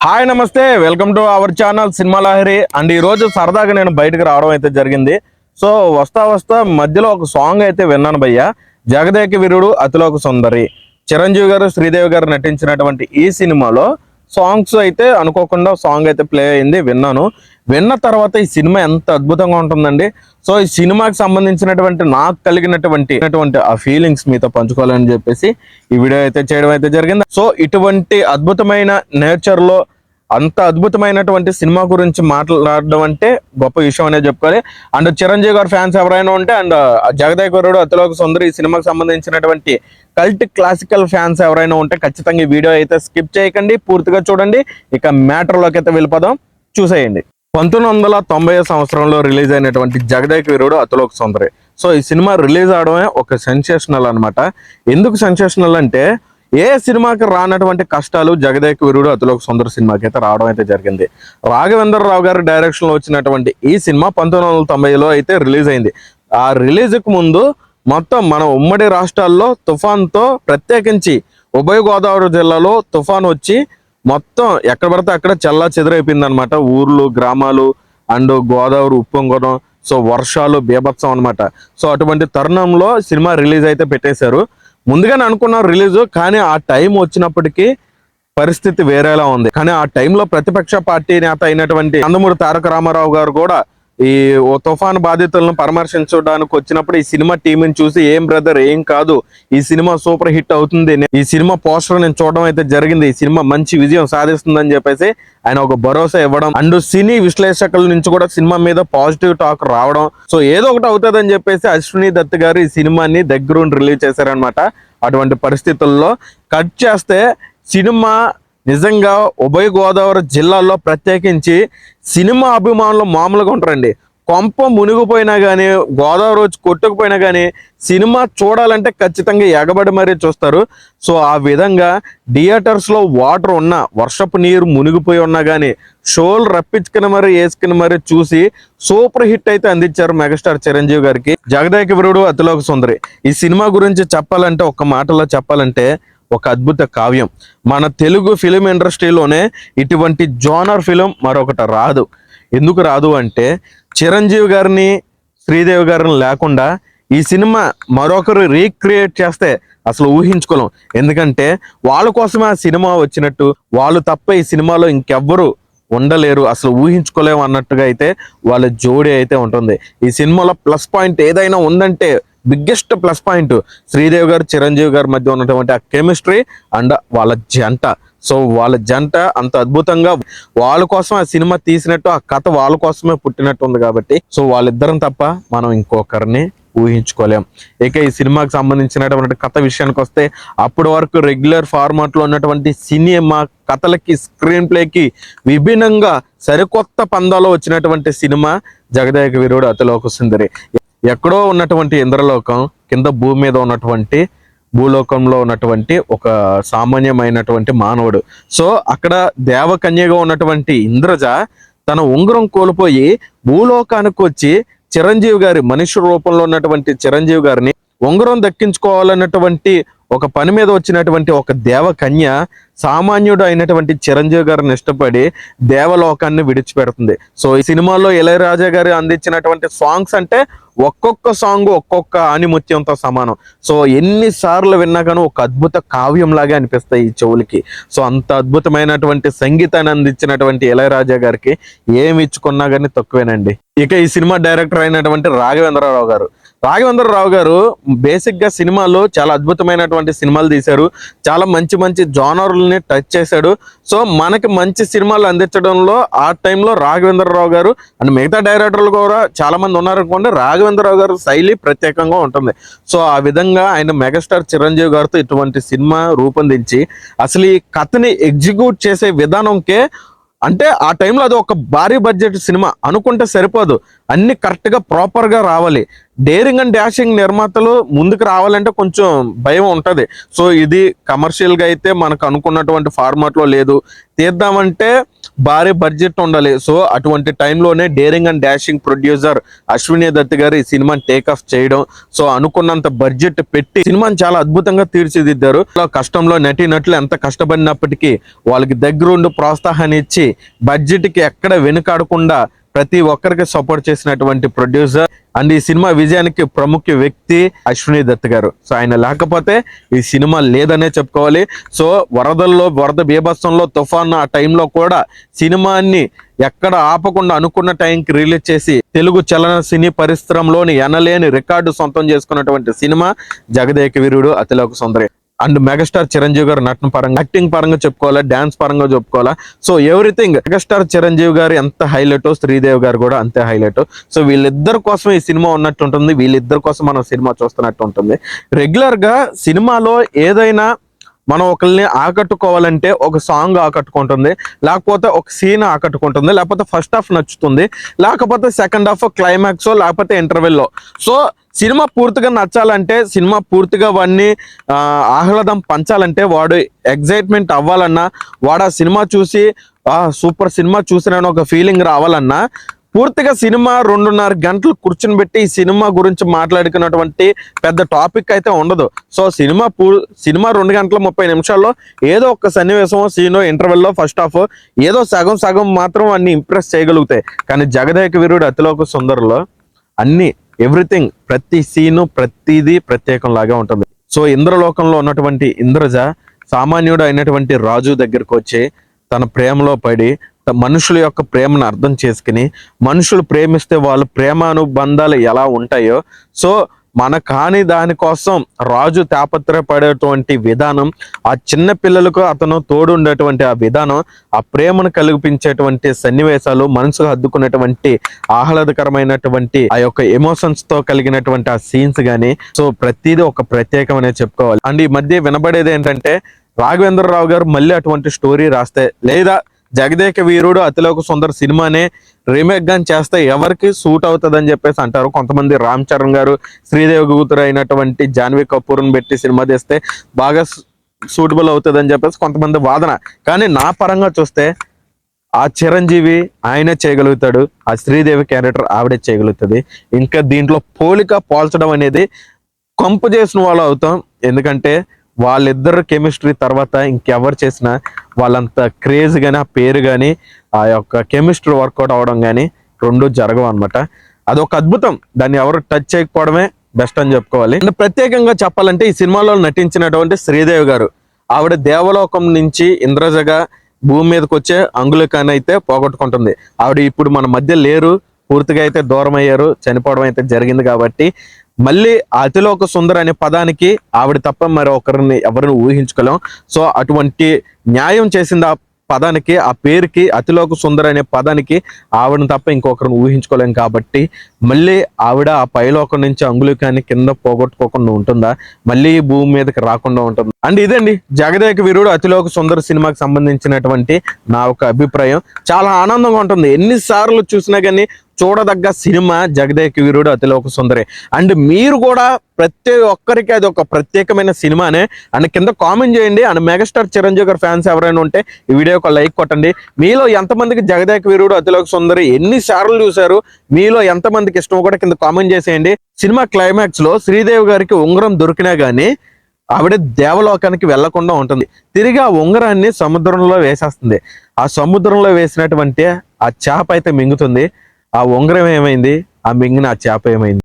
Hi నమస్తే, welcome to our channel cinema Lahari. And ఈ రోజు సరదాగా నేను బయటకు రావడం అయితే జరిగింది. సో వస్తా మధ్యలో ఒక సాంగ్ అయితే విన్నాను భయ్య. జగదేక వీరుడు అతిలోక సుందరి, చిరంజీవి గారు శ్రీదేవి గారు నటించినటువంటి ఈ సినిమాలో సాంగ్స్ అయితే అనుకోకుండా సాంగ్ అయితే ప్లే అయింది, విన్నాను. విన్న తర్వాత ఈ సినిమా ఎంత అద్భుతంగా ఉంటుందండి. సో ఈ సినిమాకి సంబంధించినటువంటి నాకు కలిగినటువంటి ఆ ఫీలింగ్స్ మీతో పంచుకోవాలని చెప్పేసి ఈ వీడియో అయితే చేయడం అయితే జరిగింది. సో ఇటువంటి అద్భుతమైన నేచర్ లో అంత అద్భుతమైనటువంటి సినిమా గురించి మాట్లాడడం అంటే గొప్ప విషయం అనేది చెప్పుకోవాలి. అండ్ చిరంజీవి గారు ఫ్యాన్స్ ఎవరైనా ఉంటే, అండ్ జగదేక వీరుడు అతిలోక సుందరి ఈ సినిమాకి సంబంధించినటువంటి కల్ట్ క్లాసికల్ ఫ్యాన్స్ ఎవరైనా ఉంటే ఖచ్చితంగా ఈ వీడియో అయితే స్కిప్ చేయకండి, పూర్తిగా చూడండి. ఇక మ్యాటర్లోకి అయితే వెళ్ళిపోదాం, చూసేయండి. 1990 సంవత్సరంలో రిలీజ్ అయినటువంటి జగదేక వీరుడు అతిలోక సుందరి. సో ఈ సినిమా రిలీజ్ అవడమే ఒక సెన్సేషనల్ అనమాట. ఎందుకు సెన్సేషనల్ అంటే ఏ సినిమాకి రానటువంటి కష్టాలు జగదేక వీరుడు అతిలోక సుందరి సినిమాకి అయితే రావడం అయితే జరిగింది. రాఘవేంద్రరావు గారి డైరెక్షన్ లో వచ్చినటువంటి ఈ సినిమా 1990లో అయితే రిలీజ్ అయింది. ఆ రిలీజ్కి ముందు మొత్తం మన ఉమ్మడి రాష్ట్రాల్లో తుఫాన్తో, ప్రత్యేకించి ఉభయ గోదావరి జిల్లాలో తుఫాన్ వచ్చి మొత్తం ఎక్కడ పడితే అక్కడ చల్లా చెదరైపోయింది అనమాట. ఊర్లు, గ్రామాలు అండ్ గోదావరి ఉప్పొంగడం, సో వర్షాలు బీభత్సం అనమాట. సో అటువంటి తరుణంలో సినిమా రిలీజ్ అయితే పెట్టేశారు. ముందుగానే అనుకున్నారు రిలీజ్, కానీ ఆ టైం వచ్చినప్పటికీ పరిస్థితి వేరేలా ఉంది. కానీ ఆ టైంలో ప్రతిపక్ష పార్టీ నేత అయినటువంటి నందమూరి తారక రామారావు గారు కూడా ఈ తుఫాను బాధితులను పరామర్శించడానికి వచ్చినప్పుడు ఈ సినిమా టీంని చూసి, ఏం బ్రదర్ ఏం కాదు, ఈ సినిమా సూపర్ హిట్ అవుతుంది, ఈ సినిమా పోస్టర్ నేను చూడడం అయితే జరిగింది, ఈ సినిమా మంచి విజయం సాధిస్తుందని చెప్పేసి ఆయన ఒక భరోసా ఇవ్వడం, అండ్ సినీ విశ్లేషకుల నుంచి కూడా సినిమా మీద పాజిటివ్ టాక్ రావడం, సో ఏదో ఒకటి అవుతుందని చెప్పేసి అశ్విని దత్ గారు ఈ సినిమాని దగ్గరుండి రిలీజ్ చేశారనమాట. అటువంటి పరిస్థితుల్లో కట్ చేస్తే సినిమా నిజంగా ఉభయ గోదావరి జిల్లాల్లో ప్రత్యేకించి సినిమా అభిమానులు మామూలుగా ఉంటారండి. కొంప మునిగిపోయినా కానీ, గోదావరి వచ్చి కొట్టుకుపోయినా కానీ సినిమా చూడాలంటే ఖచ్చితంగా ఎగబడి మరీ చూస్తారు. సో ఆ విధంగా థియేటర్స్లో వాటర్ ఉన్నా, వర్షపు నీరు మునిగిపోయి ఉన్నా కానీ షోలు రప్పించుకుని మరీ వేసుకుని మరీ చూసి సూపర్ హిట్ అయితే అందించారు మెగాస్టార్ చిరంజీవి గారికి జగదేక వీరుడు అతిలోక సుందరి. ఈ సినిమా గురించి చెప్పాలంటే, ఒక్క మాటలో చెప్పాలంటే ఒక అద్భుత కావ్యం. మన తెలుగు ఫిలిం ఇండస్ట్రీలోనే ఇటువంటి జోనర్ ఫిలిం మరొకటి రాదు. ఎందుకు రాదు అంటే, చిరంజీవి గారిని, శ్రీదేవి గారిని లేకుండా ఈ సినిమా మరొకరు రీక్రియేట్ చేస్తే అసలు ఊహించుకోలేం. ఎందుకంటే వాళ్ళ కోసమే ఆ సినిమా వచ్చినట్టు, వాళ్ళు తప్ప ఈ సినిమాలో ఇంకెవ్వరు ఉండలేరు, అసలు ఊహించుకోలేము అన్నట్టుగా అయితే వాళ్ళ జోడీ అయితే ఉంటుంది. ఈ సినిమాలో ప్లస్ పాయింట్ ఏదైనా ఉందంటే బిగ్గెస్ట్ ప్లస్ పాయింట్ శ్రీదేవి గారు, చిరంజీవి గారి మధ్య ఉన్నటువంటి ఆ కెమిస్ట్రీ అండ్ వాళ్ళ జంట. సో వాళ్ళ జంట అంత అద్భుతంగా, వాళ్ళ కోసం ఆ సినిమా తీసినట్టు, ఆ కథ వాళ్ళ కోసమే పుట్టినట్టు ఉంది కాబట్టి సో వాళ్ళిద్దరం తప్ప మనం ఇంకొకరిని ఊహించుకోలేం. ఇక ఈ సినిమాకి సంబంధించినటువంటి కథ విషయానికి వస్తే, అప్పటి వరకు రెగ్యులర్ ఫార్మాట్ లో ఉన్నటువంటి సినిమా కథలకి, స్క్రీన్ ప్లేకి విభిన్నంగా సరికొత్త పందాలో వచ్చినటువంటి సినిమా జగదేక వీరుడు అతిలోక సుందరి. ఎక్కడో ఉన్నటువంటి ఇంద్రలోకం కింద భూమి మీద ఉన్నటువంటి భూలోకంలో ఉన్నటువంటి ఒక సామాన్యమైనటువంటి మానవుడు. సో అక్కడ దేవకన్యగా ఉన్నటువంటి ఇంద్రజ తన ఉంగరం కోల్పోయి భూలోకానికి వచ్చి చిరంజీవి గారి, మనిషి రూపంలో ఉన్నటువంటి చిరంజీవి గారిని ఉంగరం దక్కించుకోవాలన్నటువంటి ఒక పని మీద వచ్చినటువంటి ఒక దేవకన్య సామాన్యుడు అయినటువంటి చిరంజీవి గారిని ఇష్టపడి దేవలోకాన్ని విడిచిపెడుతుంది. సో ఈ సినిమాలో ఇళయరాజా గారు అందించినటువంటి సాంగ్స్ అంటే ఒక్కొక్క సాంగ్ ఒక్కొక్క ఆణిముత్యంతో సమానం. సో ఎన్నిసార్లు విన్నా కానీ ఒక అద్భుత కావ్యం లాగా అనిపిస్తాయి ఈ చెవులకి. సో అంత అద్భుతమైనటువంటి సంగీతాన్ని అందించినటువంటి ఇళయరాజా గారికి ఏమి ఇచ్చుకున్నా కానీ తక్కువేనండి. ఇక ఈ సినిమా డైరెక్టర్ అయినటువంటి రాఘవేంద్రరావు గారు బేసిక్ గా సినిమాలో చాలా అద్భుతమైనటువంటి సినిమాలు తీశారు, చాలా మంచి మంచి జానర్లని టచ్ చేశాడు. సో మనకి మంచి సినిమాలు అందించడంలో ఆ టైంలో రాఘవేంద్రరావు గారు అండ్ మిగతా డైరెక్టర్లు కూడా చాలా మంది ఉన్నారనుకోండి, రాఘవేంద్రరావు గారు శైలి ప్రత్యేకంగా ఉంటుంది. సో ఆ విధంగా ఆయన మెగాస్టార్ చిరంజీవి గారితో ఇటువంటి సినిమా రూపొందించి అసలు ఈ కథని ఎగ్జిక్యూట్ చేసే విధానంకే, అంటే ఆ టైంలో అది ఒక భారీ బడ్జెట్ సినిమా అనుకుంటే సరిపోదు, అన్ని కరెక్ట్ గా ప్రాపర్ గా రావాలి. డేరింగ్ అండ్ డాషింగ్ నిర్మాతలు ముందుకు రావాలంటే కొంచెం భయం ఉంటది. సో ఇది కమర్షియల్ గా అయితే మనకు అనుకున్నటువంటి ఫార్మాట్ లో లేదు, తీద్దామంటే భారీ బడ్జెట్ ఉండాలి. సో అటువంటి టైంలోనే daring and dashing producer Ashwini Dutt గారు ఈ సినిమాని టేక్ ఆఫ్ చేయడం, సో అనుకున్నంత బడ్జెట్ పెట్టి సినిమాని చాలా అద్భుతంగా తీర్చిదిద్దారు. కష్టంలో నటీనటులు ఎంత కష్టపడినప్పటికీ వాళ్ళకి దగ్గరుండి ప్రోత్సాహాన్ని ఇచ్చి బడ్జెట్ కి ఎక్కడ వెనుకాడకుండా ప్రతి ఒక్కరికి సపోర్ట్ చేసినటువంటి ప్రొడ్యూసర్ అండ్ ఈ సినిమా విజయానికి ప్రముఖ వ్యక్తి అశ్విని దత్ గారు. సో ఆయన లేకపోతే ఈ సినిమా లేదనే చెప్పుకోవాలి. సో వరద బీభత్సంలో తుఫాన్ ఆ టైంలో కూడా సినిమాని ఎక్కడ ఆపకుండా అనుకున్న టైంకి రిలీజ్ చేసి తెలుగు చలన సినీ పరిశ్రమలోని ఎనలేని రికార్డు సొంతం చేసుకున్నటువంటి cinema Jagadeka Veerudu Athiloka Sundari. And megastar Chiranjeevi గారు నటన పరంగా, యాక్టింగ్ పరంగా చెప్పుకోవాలా, డాన్స్ పరంగా చెప్పుకోవాలా, సో ఎవ్రీథింగ్. మెగాస్టార్ చిరంజీవి గారు ఎంత హైలైట్, శ్రీదేవి గారు కూడా అంతే హైలైట్. సో వీళ్ళిద్దరి కోసం ఈ సినిమా ఉన్నట్టు ఉంటుంది, వీళ్ళిద్దరి కోసం మనం సినిమా చూస్తున్నట్టు ఉంటుంది. రెగ్యులర్ గా సినిమాలో ఏదైనా మనం ఒకరిని ఆకట్టుకోవాలంటే ఒక సాంగ్ ఆకట్టుకుంటుంది, లేకపోతే ఒక సీన్ ఆకట్టుకుంటుంది, లేకపోతే ఫస్ట్ హాఫ్ నచ్చుతుంది, లేకపోతే సెకండ్ హాఫ్ క్లైమాక్స్, లేకపోతే ఇంటర్వెల్లో. సో సినిమా పూర్తిగా నచ్చాలంటే, సినిమా పూర్తిగా వాడిని ఆహ్లాదం పంచాలంటే, వాడు ఎగ్జైట్మెంట్ అవ్వాలన్నా, వాడు ఆ సినిమా చూసి సూపర్ సినిమా చూసిన ఒక ఫీలింగ్ రావాలన్నా పూర్తిగా సినిమా 2.5 గంటలు కూర్చుని పెట్టి ఈ సినిమా గురించి మాట్లాడుకున్నటువంటి పెద్ద టాపిక్ అయితే ఉండదు. సో సినిమా 2 గంటల 30 నిమిషాల్లో ఏదో ఒక సన్నివేశం, సీను, ఇంటర్వెల్లో, ఫస్ట్ హాఫ్ ఏదో సగం మాత్రం అన్ని ఇంప్రెస్ చేయగలుగుతాయి. కానీ జగదేక వీరుడు అతిలోక సుందరిలో అన్ని ఎవ్రీథింగ్, ప్రతి సీను ప్రతిదీ ప్రత్యేకంలాగా ఉంటుంది. సో ఇంద్రలోకంలో ఉన్నటువంటి ఇంద్రజ సామాన్యుడు అయినటువంటి రాజు దగ్గరకు వచ్చి తన ప్రేమలో పడి మనుషుల యొక్క ప్రేమను అర్థం చేసుకుని, మనుషులు ప్రేమిస్తే వాళ్ళ ప్రేమానుబంధాలు ఎలా ఉంటాయో, సో మన కాని దానికోసం రాజు తాపత్రపడేటువంటి విధానం, ఆ చిన్న పిల్లలకు అతను తోడు ఉండేటువంటి ఆ విధానం, ఆ ప్రేమను కలిపించేటువంటి సన్నివేశాలు, మనసుకు హద్దుకునేటువంటి ఆహ్లాదకరమైనటువంటి ఆ యొక్క ఎమోషన్స్ తో కలిగినటువంటి ఆ సీన్స్ గానీ, సో ప్రతిదీ ఒక ప్రత్యేకమనే చెప్పుకోవాలి. అండ్ ఈ మధ్య వినబడేది ఏంటంటే, రాఘవేంద్రరావు గారు మళ్ళీ అటువంటి స్టోరీ రాస్తే, లేదా జగదేక వీరుడు అతిలోక సుందర్ సినిమానే రీమేక్ గా చేస్తే ఎవరికి సూట్ అవుతుంది అని చెప్పేసి అంటారు. కొంతమంది రామ్ చరణ్ గారు శ్రీదేవి కూతురు అయినటువంటి జాన్వీ కపూర్ ని పెట్టి సినిమా చేస్తే బాగా సూటబుల్ అవుతుంది అని చెప్పేసి కొంతమంది వాదన. కానీ నా పరంగా చూస్తే ఆ చిరంజీవి ఆయనే చేయగలుగుతాడు, ఆ శ్రీదేవి క్యారెక్టర్ ఆవిడే చేయగలుగుతుంది. ఇంకా దీంట్లో పోల్చడం అనేది కంపు చేసిన వాళ్ళు అవుతాం. ఎందుకంటే వాళ్ళిద్దరు కెమిస్ట్రీ తర్వాత ఇంకెవరు చేసినా వాళ్ళంత క్రేజ్ కానీ, ఆ పేరు కానీ, ఆ యొక్క కెమిస్ట్రీ వర్కౌట్ అవడం కానీ రెండు జరగవు అనమాట. అదొక అద్భుతం, దాన్ని ఎవరు టచ్ చేయకపోవడమే బెస్ట్ అని చెప్పుకోవాలి. అండ్ ప్రత్యేకంగా చెప్పాలంటే ఈ సినిమాలో నటించినటువంటి శ్రీదేవి గారు, ఆవిడ దేవలోకం నుంచి ఇంద్రజగా భూమి మీదకి వచ్చే అంగుళికాన్ని అయితే పోగొట్టుకుంటుంది. ఆవిడ ఇప్పుడు మన మధ్య లేరు, పూర్తిగా అయితే దూరం అయ్యారు, చనిపోవడం అయితే జరిగింది. కాబట్టి మళ్ళీ అతిలోక సుందర అనే పదానికి ఆవిడ తప్ప మరి ఒకరిని ఎవరిని ఊహించుకోలేం. సో అటువంటి న్యాయం చేసింది ఆ పదానికి, ఆ పేరుకి, అతిలోక సుందర అనే పదానికి ఆవిడని తప్ప ఇంకొకరిని ఊహించుకోలేం. కాబట్టి మళ్ళీ ఆవిడ ఆ పైలోకం నుంచి అంగుళికాన్ని కింద పోగొట్టుకోకుండా ఉంటుందా, మళ్ళీ భూమి మీదకి రాకుండా ఉంటుందా? అండ్ ఇదండి జగదేక వీరుడు అతిలోక సుందర సినిమాకి సంబంధించినటువంటి నా ఒక అభిప్రాయం. చాలా ఆనందంగా ఉంటుంది, ఎన్నిసార్లు చూసినా కానీ చూడదగ్గ సినిమా జగదేక వీరుడు అతిలోక సుందరి. అండ్ మీరు కూడా ప్రతి ఒక్కరికి అది ఒక ప్రత్యేకమైన సినిమానే. అండ్ కింద కామెంట్ చేయండి. అండ్ మెగాస్టార్ చిరంజీవి గారి ఫ్యాన్స్ ఎవరైనా ఉంటే ఈ వీడియోకి లైక్ కొట్టండి. మీలో ఎంతమందికి జగదేక వీరుడు అతిలోక సుందరి ఎన్నిసార్లు చూశారు, మీలో ఎంతమందికి ఇష్టం కూడా కింద కామెంట్ చేసేయండి. సినిమా క్లైమాక్స్ లో శ్రీదేవి గారికి ఉంగరం దొరికినా గానీ ఆవిడ దేవలోకానికి వెళ్లకుండా ఉంటుంది. తిరిగి ఆ ఉంగరాన్ని సముద్రంలో వేసేస్తుంది. ఆ సముద్రంలో వేసినటువంటి ఆ చేప అయితే మింగుతుంది. ఆ ఉంగరం ఏమైంది, ఆ మింగిన ఆ చేప ఏమైంది?